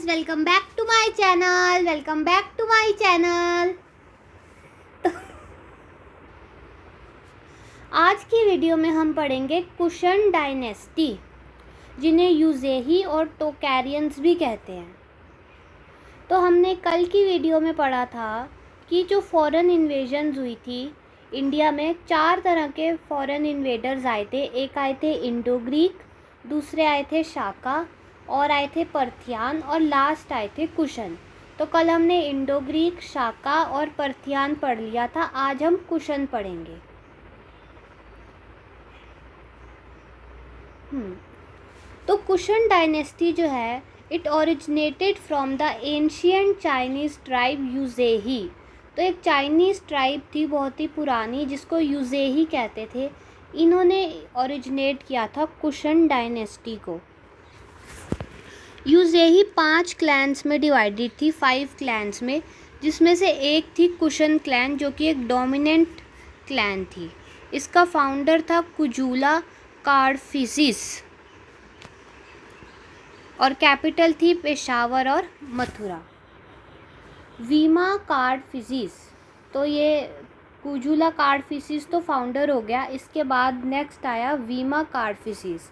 Guys, welcome back to my channel. आज की video में हम पढ़ेंगे कुशन डायनेस्टी, जिन्हें यूज़ेही और टोकैरियंस भी कहते हैं। तो हमने कल की वीडियो में पढ़ा था कि जो फॉरेन इन्वेजन्स हुई थी इंडिया में, 4 तरह के फॉरेन इन्वेडर्स आए थे। एक आए थे इंडो ग्रीक, दूसरे आए थे शाका, और आए थे पर्थियान, और लास्ट आए थे कुशन। तो कल हमने इंडो ग्रीक, शाका और पर्थियान पढ़ लिया था। आज हम कुशन पढ़ेंगे। तो कुशन डायनेस्टी जो है, it originated from the ancient Chinese tribe Yuezhi. तो एक चाइनीज़ ट्राइब थी बहुत ही पुरानी, जिसको यूज़ेही कहते थे। इन्होंने ओरिजिनेट किया था कुशन डायनेस्टी को। यूज़ेही 5 क्लैन्स में डिवाइडेड थी, 5 क्लैन्स में, जिसमें से एक थी कुशन क्लैन, जो कि एक डोमिनेंट क्लैन थी। इसका फाउंडर था कुजूला कार्डफिसिस, और कैपिटल थी पेशावर और मथुरा। वीमा कार्डफिसिस, तो ये कुजूला कार्डफिसिस तो फाउंडर हो गया। इसके बाद नेक्स्ट आया वीमा कार्डफिसिस।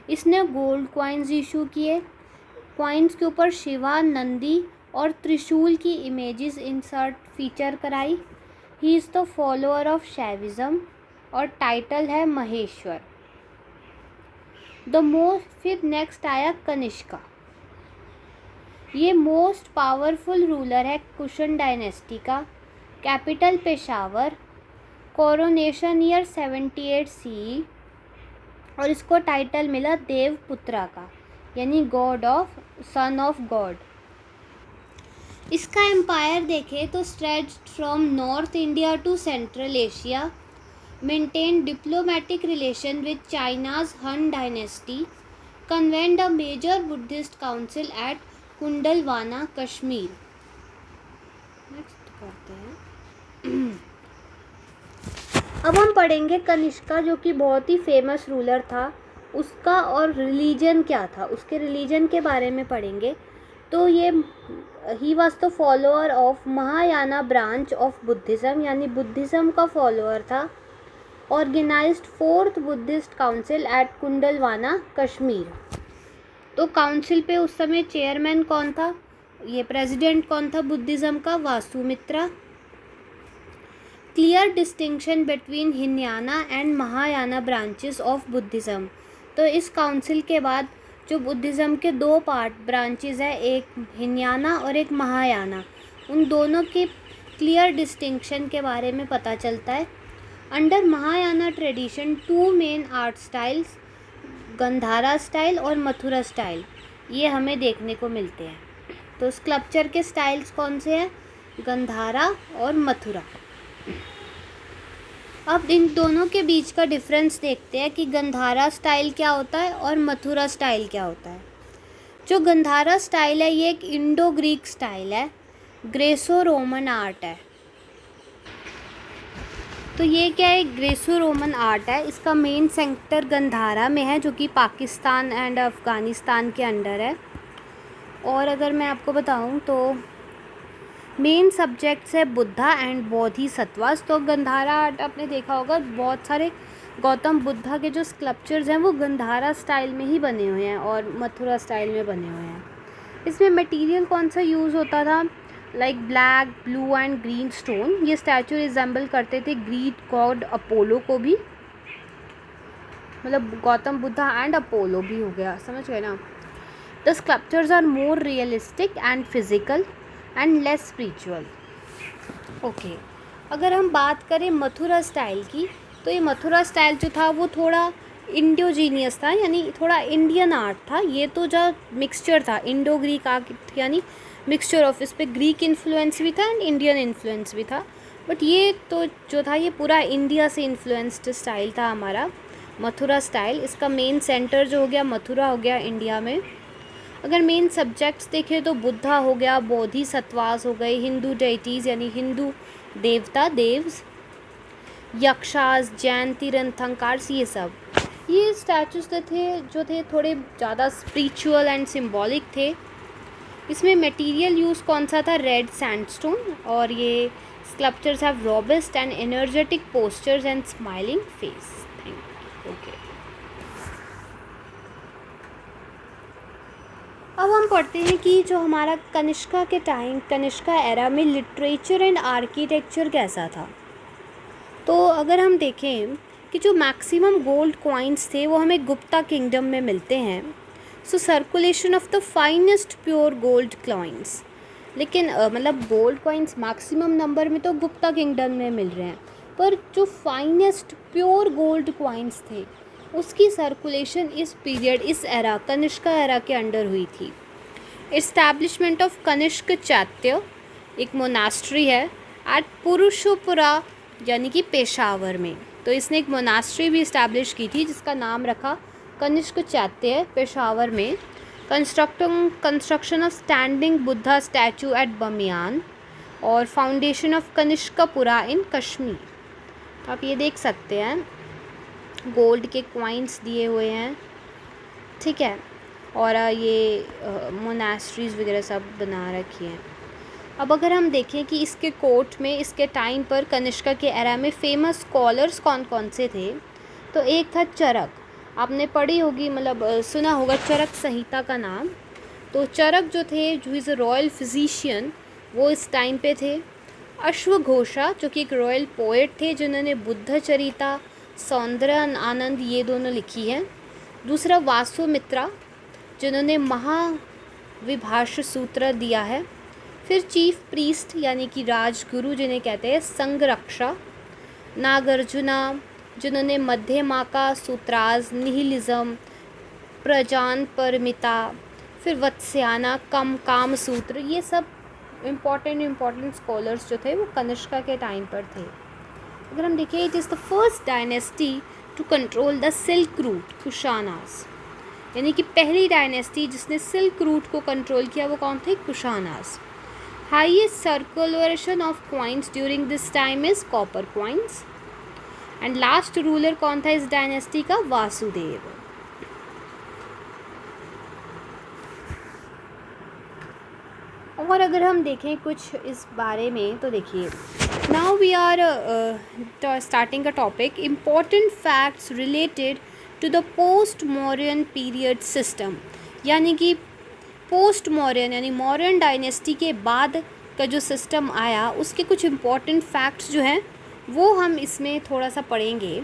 इसने गोल्ड कॉइन्स इशू किए। कॉइन्स के ऊपर शिवा, नंदी और त्रिशूल की इमेजेस इंसर्ट फीचर कराई। He is the follower of Shaivism, और टाइटल है महेश्वर। फिर नेक्स्ट आया कनिष्का। ये मोस्ट पावरफुल रूलर है कुशन डायनेस्टी का। Capital Peshawar, coronation year 78 CE, और इसको टाइटल मिला देवपुत्रा का, यानी सन ऑफ गॉड। इसका एम्पायर देखें तो stretched from north India to central Asia, maintain diplomatic relation with China's Han dynasty, convened a major Buddhist council at Kundalvana, Kashmir. Next करते हैं। अब हम पढ़ेंगे कनिष्का, जो कि बहुत ही फेमस रूलर था। उसका और रिलीजन क्या था, उसके रिलीजन के बारे में पढ़ेंगे। तो ये he was the follower of Mahayana branch of Buddhism, यानी बुद्धिज़्म का फॉलोअर था। Organised 4th Buddhist council at Kundalvana, Kashmir. तो काउंसिल पे उस समय चेयरमैन कौन था, ये प्रेसिडेंट कौन था बुद्धिज़्म का, Vasumitra. Clear distinction between Hinayana and Mahayana branches of Buddhism. तो इस काउंसिल के बाद जो बुद्धिज़्म के 2 ब्रांचेस है, एक हिनयाना और एक महायाना, उन दोनों के क्लियर डिस्टिंक्शन के बारे में पता चलता है। Under Mahayana tradition 2 main art styles, Gandhara style और मथुरा स्टाइल, ये हमें देखने को मिलते हैं। तो स्कल्पचर के स्टाइल्स कौन से हैं, गंधारा और मथुरा। अब इन दोनों के बीच का डिफरेंस देखते हैं कि गंधारा स्टाइल क्या होता है और मथुरा स्टाइल क्या होता है। जो गंधारा स्टाइल है, ये एक इंडो ग्रीक स्टाइल है, ग्रेसो रोमन आर्ट है। तो ये क्या है, ग्रेसो रोमन आर्ट है। इसका मेन सेंटर गंधारा में है, जो कि पाकिस्तान एंड अफ़गानिस्तान के अंडर है। और अगर मैं आपको बताऊं तो मेन सब्जेक्ट्स है बुद्धा एंड बोधिसत्वास। तो गंधारा आर्ट आपने देखा होगा, बहुत सारे गौतम बुद्धा के जो स्कल्पचर्स हैं वो गंधारा स्टाइल में ही बने हुए हैं और मथुरा स्टाइल में बने हुए हैं। इसमें मटेरियल कौन सा यूज़ होता था, like black, blue and green stone. ये स्टैचू रिजेंबल करते थे ग्रीक गॉड अपोलो को भी, मतलब गौतम बुद्धा एंड अपोलो भी हो गया, समझ गए ना। The sculptures are more realistic and physical and less spiritual. Okay, अगर हम बात करें मथुरा स्टाइल की, तो ये मथुरा स्टाइल जो था वो थोड़ा इंडोजीनियस था, यानी थोड़ा इंडियन आर्ट था। ये तो जो मिक्सचर था इंडो ग्रीक आर्ट, यानी मिक्सचर ऑफ, इस पे ग्रीक इन्फ्लुएंस भी था एंड इंडियन इन्फ्लुएंस भी था। बट ये तो जो था ये पूरा इंडिया से इन्फ्लुएंस्ड स्टाइल था हमारा मथुरा स्टाइल। इसका मेन सेंटर जो हो गया मथुरा हो गया इंडिया में। अगर मेन सब्जेक्ट्स देखें तो बुद्धा हो गया, बोधिसत्वास हो गए, हिंदू डेइटीज़ यानी हिंदू देवता देव्स, यक्षास, जैन तीर्थंकर्स, ये सब। ये स्टैचूज जो थे थोड़े ज़्यादा स्पिरिचुअल एंड सिम्बॉलिक थे। इसमें मटेरियल यूज़ कौन सा था, रेड सैंडस्टोन, और ये sculptures have robust and energetic postures and smiling face. Thank you. Okay, अब हम पढ़ते हैं कि जो हमारा कनिष्का के टाइम, कनिष्का एरा में लिटरेचर एंड आर्किटेक्चर कैसा था। तो अगर हम देखें कि जो मैक्सिमम गोल्ड कॉइन्स थे वो हमें गुप्ता किंगडम में मिलते हैं। So circulation of the finest pure gold coins, लेकिन मतलब गोल्ड कॉइन्स मैक्सिमम नंबर में तो गुप्ता किंगडम में मिल रहे हैं, पर जो फाइनेस्ट प्योर गोल्ड कॉइन्स थे उसकी सर्कुलेशन इस पीरियड, इस एरा, कनिष्का एरा के अंडर हुई थी। इस्टेब्लिशमेंट ऑफ कनिष्क चैत्य, एक मोनास्ट्री है एट पुरुषोपुरा यानी कि पेशावर में। तो इसने एक मोनास्ट्री भी इस्टेब्लिश की थी जिसका नाम रखा कनिष्क चैत्य पेशावर में। Construction of standing Buddha statue at Bamiyan और foundation of Kanishkapura in Kashmir. तो आप ये देख सकते हैं गोल्ड के कॉइन्स दिए हुए हैं, ठीक है, और ये मोनास्ट्रीज़ वगैरह सब बना रखी हैं। अब अगर हम देखें कि इसके कोर्ट में, इसके टाइम पर, कनिष्का के एरा में फेमस स्कॉलर्स कौन कौन से थे, तो एक था चरक, आपने पढ़ी होगी, मतलब सुना होगा चरक संहिता का नाम। तो चरक जो थे, जो इज़ अ रॉयल फिजिशियन, वो इस टाइम पे थे। अश्वघोषा जो कि एक रॉयल पोएट थे जिन्होंने बुद्ध चरिता, सौंदर्य आनंद ये दोनों लिखी हैं। दूसरा वासुमित्रा जिन्होंने महाविभाष्य सूत्र दिया है। फिर चीफ प्रीस्ट यानी कि राजगुरु जिन्हें कहते हैं संगरक्षा। नागार्जुना जिन्होंने मध्यमाका, सूत्राज, निहिलिज्म, प्रजान परमिता। फिर वत्स्याना, काम सूत्र, ये सब इम्पॉर्टेंट स्कॉलर्स जो थे वो कनिष्का के टाइम पर थे। अगर हम देखें, it is the first dynasty to control the silk route, Kushanas, यानी कि पहली डायनेस्टी जिसने सिल्क रूट को कंट्रोल किया वो कौन थे, Kushanas. Highest circulation of coins during this time is copper coins. And last ruler कौन था इस डायनेस्टी का, वासुदेव। और अगर हम देखें कुछ इस बारे में तो देखिए, now we are starting a topic, important facts related to the post modern period system, यानी कि पोस्ट मॉडर्न यानी मॉडर्न डायनेस्टी के बाद का जो सिस्टम आया उसके कुछ इम्पॉर्टेंट फैक्ट्स जो हैं वो हम इसमें थोड़ा सा पढ़ेंगे।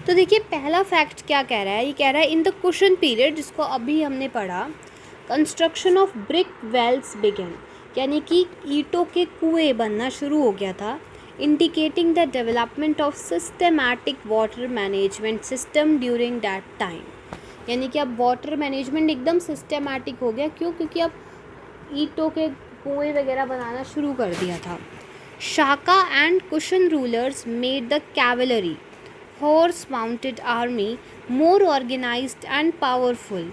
तो देखिए पहला फैक्ट क्या कह रहा है, ये कह रहा है इन द कुशन पीरियड, जिसको अभी हमने पढ़ा, construction of brick wells began, यानी कि ईंटों के कुएं बनना शुरू हो गया था। Indicating the development of systematic water management system during that time, यानी कि अब वाटर मैनेजमेंट एकदम सिस्टमैटिक हो गया। क्यों? क्योंकि अब ईंटों के कुएं वगैरह बनाना शुरू कर दिया था। Shaka and Kushan rulers made the cavalry, horse mounted army, more organized and powerful,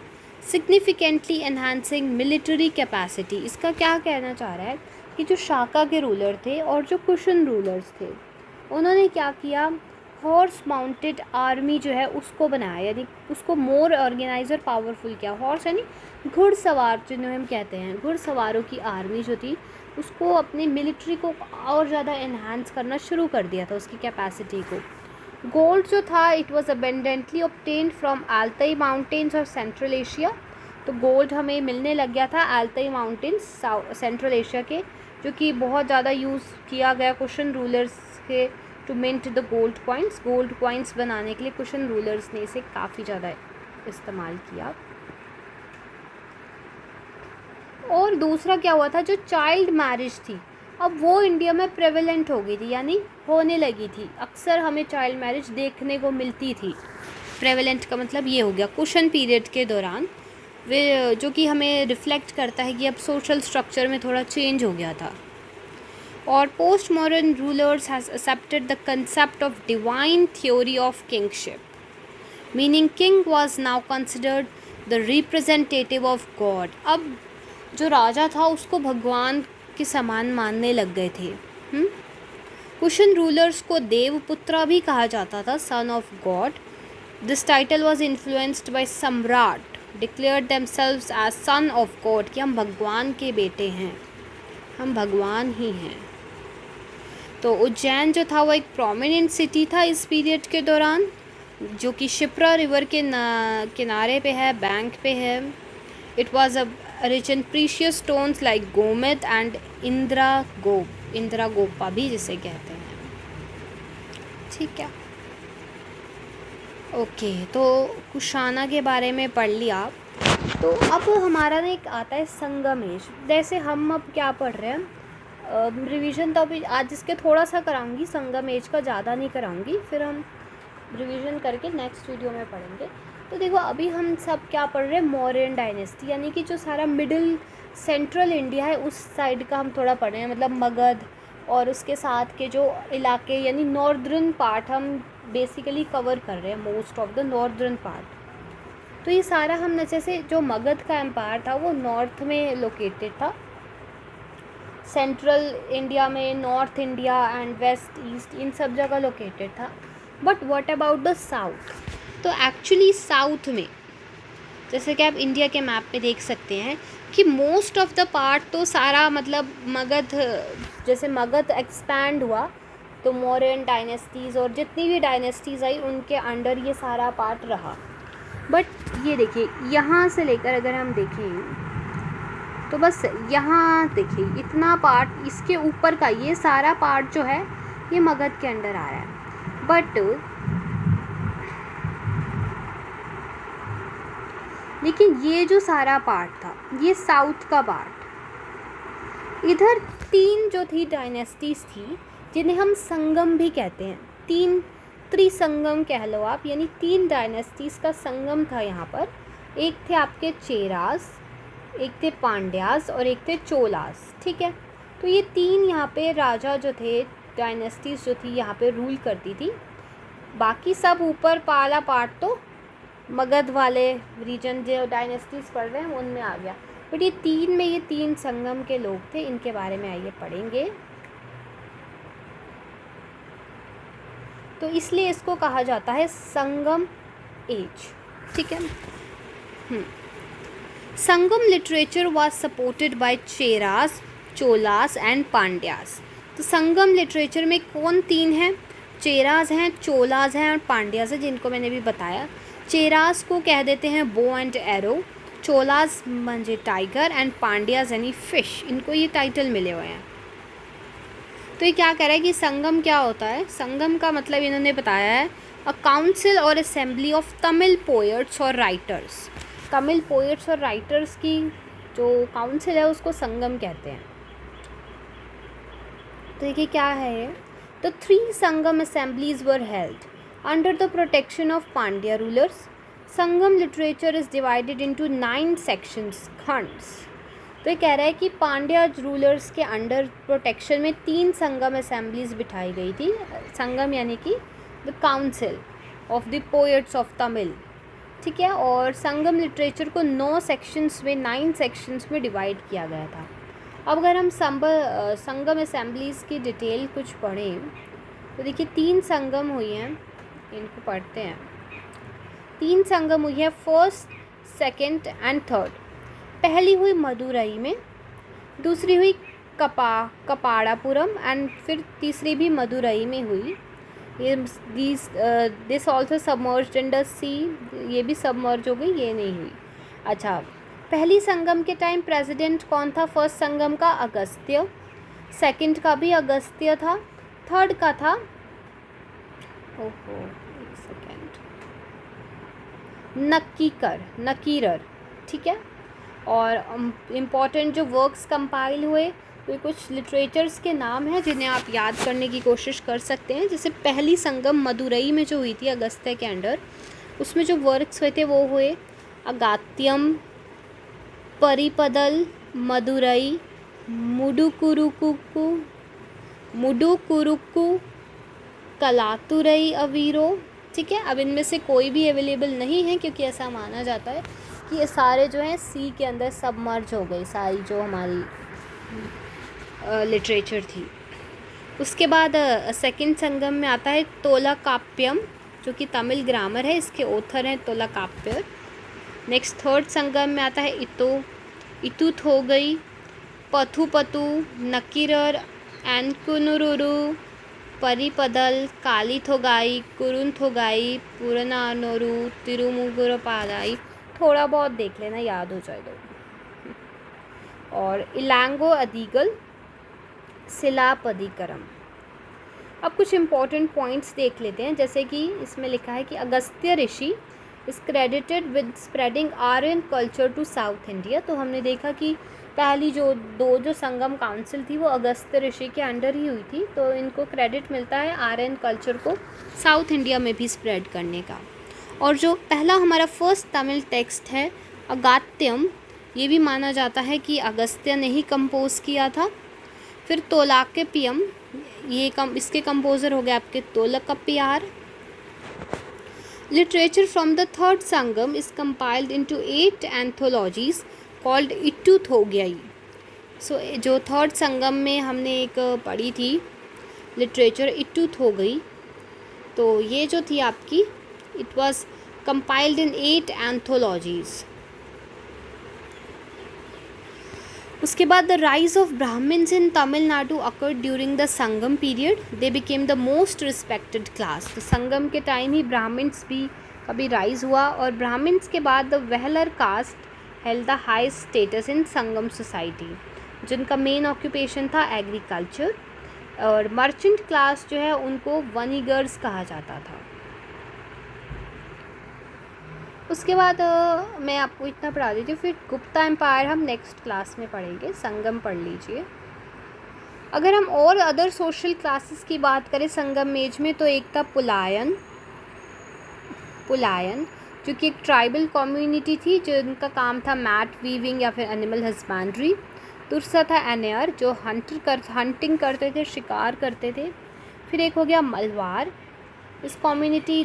significantly enhancing military capacity। इसका क्या कहना चाह रहा है कि जो शाका के रूलर थे और जो कुशन रूलर्स थे उन्होंने क्या किया, हॉर्स माउंटेड आर्मी जो है उसको बनाया, यानी उसको मोर ऑर्गेनाइज और पावरफुल किया। हॉर्स यानी घुड़सवार जिन्हें हम कहते हैं, घुड़सवारों की आर्मी जो थी उसको, अपनी मिलिट्री को और ज़्यादा इन्हांस करना शुरू कर दिया था, उसकी कैपेसिटी को। गोल्ड जो था it was abundantly obtained from Altai mountains और सेंट्रल एशिया। तो गोल्ड हमें मिलने लग गया था आल्ताई माउंटेन्स सेंट्रल एशिया के, जो कि बहुत ज़्यादा यूज़ किया गया कुशन रूलर्स के to mint the gold coins. Gold coins बनाने के लिए कुशन रूलर्स ने इसे काफ़ी ज़्यादा इस्तेमाल किया। और दूसरा क्या हुआ था, जो चाइल्ड मैरिज थी अब वो इंडिया में प्रेवलेंट हो गई थी, यानी होने लगी थी। अक्सर हमें चाइल्ड मैरिज देखने को मिलती थी। प्रेवलेंट का मतलब ये हो गया कुशन पीरियड के दौरान, वे जो कि हमें रिफ्लेक्ट करता है कि अब सोशल स्ट्रक्चर में थोड़ा चेंज हो गया था। और post modern rulers has accepted the concept of divine theory of kingship, meaning king was now considered the representative of God. अब जो राजा था उसको भगवान के समान मानने लग गए थे। कुशन रूलर्स को देवपुत्रा भी कहा जाता था, सन of God. This title was influenced by सम्राट declared themselves as son of God, कि हम भगवान के बेटे हैं, हम भगवान ही हैं। तो उज्जैन जो था वो एक प्रोमिनेंट सिटी था इस पीरियड के दौरान, जो कि शिप्रा रिवर के किनारे पे है, बैंक पे है। It was a rich in precious stones like Gomit and Indira Gopa भी जिसे कहते हैं। ठीक है, ओके, तो कुशाना के बारे में पढ़ लिया। तो अब हमारा ना एक आता है संगमेश। जैसे हम अब क्या पढ़ रहे हैं, रिवीजन तो अभी आज इसके थोड़ा सा कराऊंगी, संगमेश का ज़्यादा नहीं कराऊंगी, फिर हम रिवीजन करके नेक्स्ट वीडियो में पढ़ेंगे। तो देखो अभी हम सब क्या पढ़ रहे हैं, मौर्यन डायनेस्टी, यानी कि जो सारा मिडिल सेंट्रल इंडिया है उस साइड का हम थोड़ा पढ़ रहे हैं, मतलब मगध और उसके साथ के जो इलाके यानी नॉर्दर्न पार्ट हम बेसिकली कवर कर रहे हैं, most of the northern part. तो ये सारा हम जैसे जो मगध का एम्पायर था वो नॉर्थ में लोकेटेड था, सेंट्रल इंडिया में, north India and west east इन सब जगह लोकेटेड था। But what about the south? तो एक्चुअली साउथ में जैसे कि आप इंडिया के मैप में देख सकते हैं कि मोस्ट ऑफ द पार्ट तो सारा मतलब मगध, जैसे मगध एक्सपैंड हुआ तो मौर्यन डायनेस्टीज़ और जितनी भी डायनेस्टीज़ आई उनके अंडर ये सारा पार्ट रहा। बट ये देखिए यहाँ से लेकर अगर हम देखें तो बस यहाँ देखिए इतना पार्ट, इसके ऊपर का ये सारा पार्ट जो है ये मगध के अंडर आ रहा है। बट लेकिन ये जो सारा पार्ट था ये साउथ का पार्ट, इधर तीन जो थी डायनेस्टीज़ थी जिन्हें हम संगम भी कहते हैं, तीन त्रिसंगम कह लो आप, यानी तीन डायनेस्टीज़ का संगम था यहाँ पर। एक थे आपके चेरास, एक थे पांड्यास और एक थे चोलास। ठीक है, तो ये तीन यहाँ पे राजा जो थे, डायनेस्टीज़ जो थी यहाँ पे रूल करती थी। बाकी सब ऊपर पाला पार्ट तो मगध वाले रीजन जो डायनेस्टीज़ पढ़ रहे हैं उनमें आ गया। बट ये तीन में ये तीन संगम के लोग थे, इनके बारे में आइए पढ़ेंगे। तो इसलिए इसको कहा जाता है संगम एज। ठीक है, Sangam literature was supported by Cheras, Cholas and Pandyas. तो संगम लिटरेचर में कौन तीन हैं? चेरास हैं, चोलास हैं और पांड्यास हैं, जिनको मैंने भी बताया। चेरास को कह देते हैं बो एंड एरो, चोलास म्हणजे टाइगर एंड पांड्यास यानी फिश, इनको ये टाइटल मिले हुए हैं। तो ये क्या कह रहा है कि संगम क्या होता है? संगम का मतलब इन्होंने बताया है अ काउंसिल और असेंबली ऑफ तमिल पोएट्स और राइटर्स। तमिल पोएट्स और राइटर्स की जो काउंसिल है उसको संगम कहते हैं। तो देखिए क्या है ये, तो 3 Sangam assemblies were held under the protection of Pandya rulers. Sangam literature is divided into 9 sections, खंड्स। तो ये कह रहा है कि पांड्या रूलर्स के अंडर प्रोटेक्शन में 3 संगम असेंबलीज बिठाई गई थी। संगम यानी कि the council of the poets of Tamil. ठीक है, और संगम लिटरेचर को 9 सेक्शंस में, 9 सेक्शंस में डिवाइड किया गया था। अब अगर हम संगम असेंबलीज़ की डिटेल कुछ पढ़ें तो देखिए 3 संगम हुई हैं, इनको पढ़ते हैं। 3 संगम हुई है, फर्स्ट, सेकंड एंड थर्ड। पहली हुई मदुरई में, दूसरी हुई कपाड़ापुरम एंड फिर तीसरी भी मदुरई में हुई। ये this also submerged in the sea, ये भी सबमर्ज हो गई, ये नहीं हुई। अच्छा, पहली संगम के टाइम प्रेसिडेंट कौन था? फर्स्ट संगम का अगस्त्य, सेकंड का भी अगस्त्य था, थर्ड का था एक सेकेंड, नकीरर। ठीक है, और इम्पॉर्टेंट जो वर्क्स कंपाइल हुए तो कुछ लिटरेचर्स के नाम हैं जिन्हें आप याद करने की कोशिश कर सकते हैं। जैसे पहली संगम मदुरई में जो हुई थी अगस्त्य के अंडर, उसमें जो वर्क्स हुए थे वो हुए अगात्यम, परिपदल, मदुरई, मुडुकुरुक्कु, कलातुरई अवीरो। ठीक है, अब इनमें से कोई भी अवेलेबल नहीं है क्योंकि ऐसा माना जाता है कि ये सारे जो हैं सी के अंदर सबमर्ज हो गई, सारी जो हमारी लिटरेचर थी। उसके बाद सेकंड संगम में आता है तोलाकाप्यम, जो कि तमिल ग्रामर है, इसके ऑथर हैं तोलाकाप्यर। नेक्स्ट थर्ड संगम में आता है इतुथोगई, पथुपतु, नक्कीरर, एनकुनुरुरु, परिपदल, कालीथोगाई, कुरुनथोगाई, पुरनानोरु, तिरुमुगुरपालाई। थोड़ा बहुत देख लेना, याद हो जाए तो। और इलांगो अदीगल, सिलापदिकरम। अब कुछ इम्पोर्टेंट पॉइंट्स देख लेते हैं, जैसे कि इसमें लिखा है कि Agastya Rishi is credited with spreading Aryan culture to south India. तो हमने देखा कि पहली जो संगम काउंसिल थी वो अगस्त्य ऋषि के अंडर ही हुई थी, तो इनको क्रेडिट मिलता है आर्यन कल्चर को साउथ इंडिया में भी स्प्रेड करने का। और जो पहला हमारा फर्स्ट तमिल टेक्स्ट है अगात्यम, ये भी माना जाता है कि अगस्त्य ने ही कंपोज किया था। फिर तोलाक्केपियम, इसके कंपोज़र हो गए आपके Tolkappiyar. Literature from the third Sangam is compiled into 8 anthologies called Ettuthogai. So जो थर्ड संगम में हमने एक पढ़ी थी लिटरेचर इट्टूथोगई, तो ये जो थी आपकी, it was compiled in 8 anthologies. उसके बाद the rise of Brahmins in Tamil Nadu occurred during the Sangam period, they became the most respected class. तो संगम के टाइम ही ब्राह्मण्स भी कभी राइज हुआ, और ब्राह्मण्स के बाद the Vellalar caste held the high status in Sangam society, जिनका मेन ऑक्यूपेशन था एग्रीकल्चर, और मर्चेंट क्लास जो है उनको वनीगर्स कहा जाता था। उसके बाद मैं आपको इतना पढ़ा देती हूँ, फिर गुप्ता एम्पायर हम नेक्स्ट क्लास में पढ़ेंगे। संगम पढ़ लीजिए। अगर हम और अदर सोशल क्लासेस की बात करें संगम एज में, तो एक था पुलायन जो कि एक ट्राइबल कम्युनिटी थी, जिनका काम था मैट वीविंग या फिर एनिमल हस्बेंड्री। दूसरा था एनेयर, जो हंटिंग करते थे, शिकार करते थे। फिर एक हो गया मलवार, इस कम्युनिटी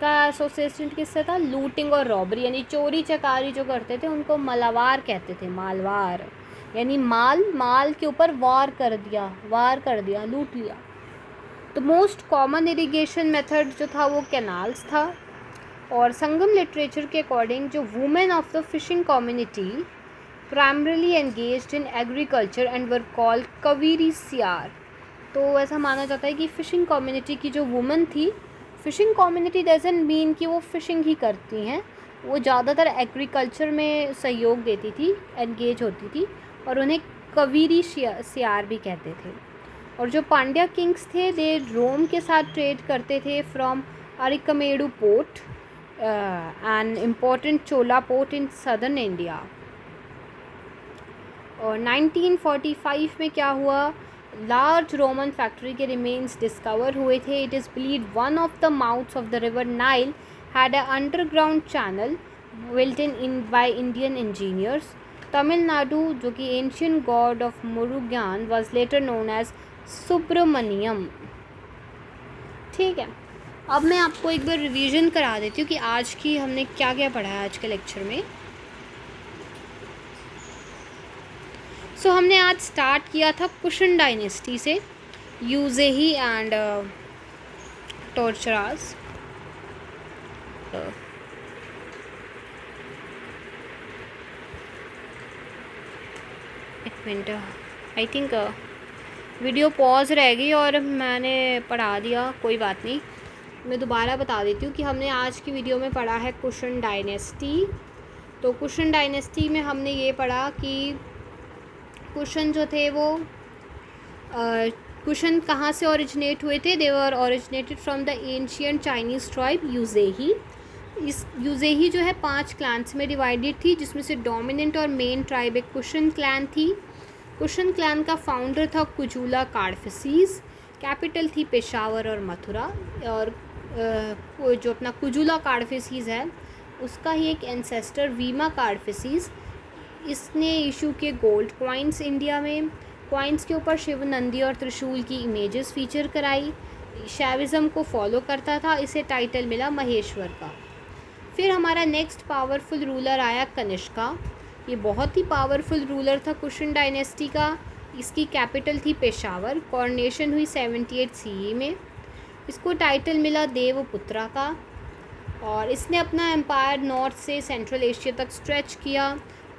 का एसोसिएशन किससे था, लूटिंग और रॉबरी, यानी चोरी चकारी जो करते थे उनको मलावार कहते थे। मालवार यानी माल के ऊपर वार कर दिया, लूट लिया। तो मोस्ट कॉमन इरिगेशन मेथड जो था वो कैनाल्स था। और संगम लिटरेचर के अकॉर्डिंग जो women of the fishing community primarily engaged in agriculture and were called कवीरी सियार। तो ऐसा माना जाता है कि फ़िशिंग कम्युनिटी की जो वुमेन थी, फ़िशिंग कम्युनिटी डजंट मीन कि वो फ़िशिंग ही करती हैं, वो ज़्यादातर एग्रीकल्चर में सहयोग देती थी, एंगेज होती थी, और उन्हें कवीरी सियार भी कहते थे। और जो पांड्या किंग्स थे, दे रोम के साथ ट्रेड करते थे from Arikamedu port, an important Chola port in southern India. और 1945 में क्या हुआ, लार्ज रोमन फैक्ट्री के रिमेन्स डिस्कवर हुए थे। It is believed one of the mouths of the river Nile had a underground channel built in by Indian engineers. Tamil Nadu, जो कि ancient god of Murugan, was later known as Subramanyam. ठीक है, अब मैं आपको एक बार रिवीजन करा देती हूँ कि आज की हमने क्या क्या पढ़ा है आज के लेक्चर में। सो हमने आज स्टार्ट किया था कुशन डायनेस्टी से, यूज़ेही एंड टोर्चरास। एक minute, I think video pause रह गई और मैंने पढ़ा दिया, कोई बात नहीं, मैं दोबारा बता देती हूँ कि हमने आज की वीडियो में पढ़ा है कुशन डायनेस्टी। तो कुशन डायनेस्टी में हमने ये पढ़ा कि कुशन जो थे वो कुशन कहाँ से ओरिजिनेट हुए थे। They were originated from the ancient Chinese tribe Yuezhi. इस यूज़ेही जो है 5 क्लैंस में डिवाइडेड थी, जिसमें से डोमिनेंट और मेन ट्राइब एक कुशन क्लैन थी। कुशन क्लैन का फाउंडर था कुजूला कार्डफिसीज़, कैपिटल थी पेशावर और मथुरा। और जो अपना कुजूला कार्डफिसीज़ है उसका ही एक एंसेस्टर वीमा कार्डफिसीज़, इसने इशू किए गोल्ड कॉइन्स इंडिया में। कॉइन्स के ऊपर शिव, नंदी और त्रिशूल की इमेजेस फीचर कराई। शैविज़म को फॉलो करता था, इसे टाइटल मिला महेश्वर का। फिर हमारा नेक्स्ट पावरफुल रूलर आया कनिष्का। ये बहुत ही पावरफुल रूलर था कुशन डायनेस्टी का। इसकी कैपिटल थी पेशावर। कॉर्नेशन हुई 78 CE में। इसको टाइटल मिला देवपुत्रा का। और इसने अपना एम्पायर नॉर्थ से सेंट्रल एशिया तक स्ट्रेच किया,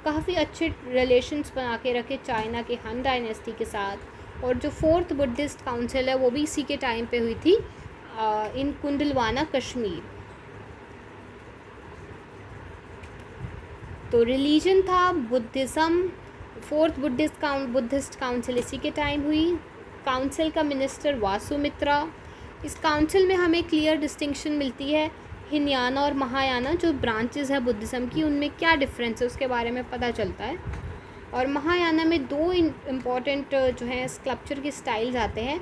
काफ़ी अच्छे रिलेशंस बना के रखे चाइना के हन डायनेस्टी के साथ। और जो 4th बुद्धिस्ट काउंसिल है वो भी इसी के टाइम पे हुई थी इन कुंडलवाना कश्मीर। तो रिलीजन था बुद्धिज़्म। 4th बुद्धिस्ट काउंसिल इसी के टाइम हुई। काउंसिल का मिनिस्टर वासुमित्रा। इस काउंसिल में हमें क्लियर डिस्टिंक्शन मिलती है हिनयाना और महायाना जो ब्रांचेस है बुद्धिज़्म की, उनमें क्या डिफरेंस है उसके बारे में पता चलता है। और महायाना में 2 इम्पॉर्टेंट जो है स्कल्पचर के स्टाइल्स आते हैं,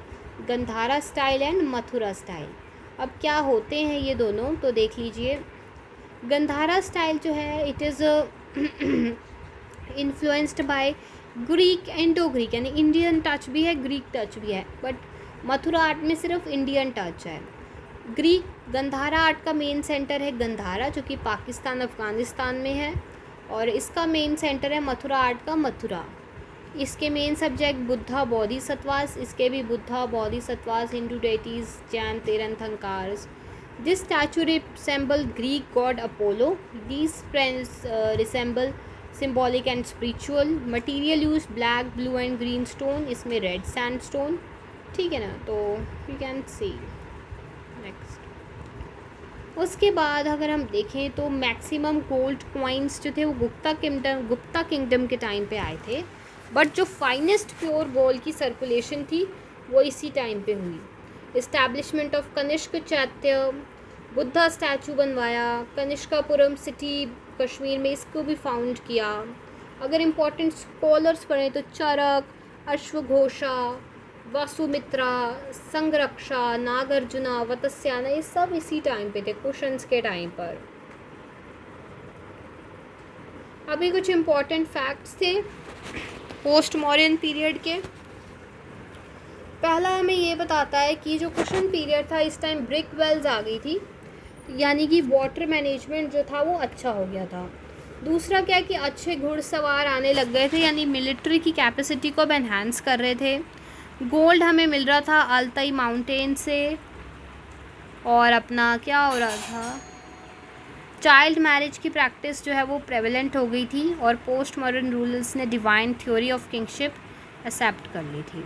Gandhara style and Mathura style. अब क्या होते हैं ये दोनों तो देख लीजिए। गंधारा स्टाइल जो है it is influenced by Greek, Indo Greek, यानी इंडियन टच भी है, ग्रीक टच भी है, बट मथुरा आर्ट में सिर्फ इंडियन टच है। ग्रीक गंधारा आर्ट का मेन सेंटर है गंधारा, जो कि पाकिस्तान अफ़गानिस्तान में है, और इसका मेन सेंटर है मथुरा आर्ट का मथुरा। इसके मेन सब्जेक्ट बुद्धा बोधिसत्वास, इसके भी Buddha Bodhisattvas, Hindu deities, Jain Tirthankaras. This statue resemble Greek god Apollo. These friends resemble symbolic and spiritual. Material use black, blue and green stone, इसमें रेड सैंडस्टोन, ठीक है ना। तो यू कैन सी नेक्स्ट। उसके बाद अगर हम देखें तो मैक्सिमम गोल्ड कॉइन्स जो थे वो गुप्ता किंगडम के टाइम पे आए थे, बट जो फाइनेस्ट प्योर गोल्ड की सर्कुलेशन थी वो इसी टाइम पे हुई। इस्टेब्लिशमेंट ऑफ कनिष्क चैत्य, बुद्धा स्टैचू बनवाया, कनिष्कापुरम सिटी कश्मीर में इसको भी फाउंड किया। अगर इम्पोर्टेंट स्कॉलर्स पढ़ें तो चरक, अश्वघोषा, वासुमित्रा, संगरक्षा, नागार्जुना, वत्स्याना, ये सब इसी टाइम पे थे, कुशन्स के टाइम पर। अभी कुछ इम्पोर्टेंट फैक्ट्स थे पोस्ट मॉडर्न पीरियड के। पहला हमें ये बताता है कि जो कुशन पीरियड था इस टाइम ब्रिक वेल्स आ गई थी, यानी कि वाटर मैनेजमेंट जो था वो अच्छा हो गया था। दूसरा क्या कि अच्छे घुड़सवार आने लग गए थे, यानी मिलिट्री की कैपेसिटी को अब एनहांस कर रहे थे। गोल्ड हमें मिल रहा था अल्ताई माउंटेन से, और अपना क्या हो रहा था, चाइल्ड मैरिज की प्रैक्टिस जो है वो प्रेवलेंट हो गई थी, और पोस्ट मॉडर्न रूलर्स ने divine theory of kingship accept कर ली थी।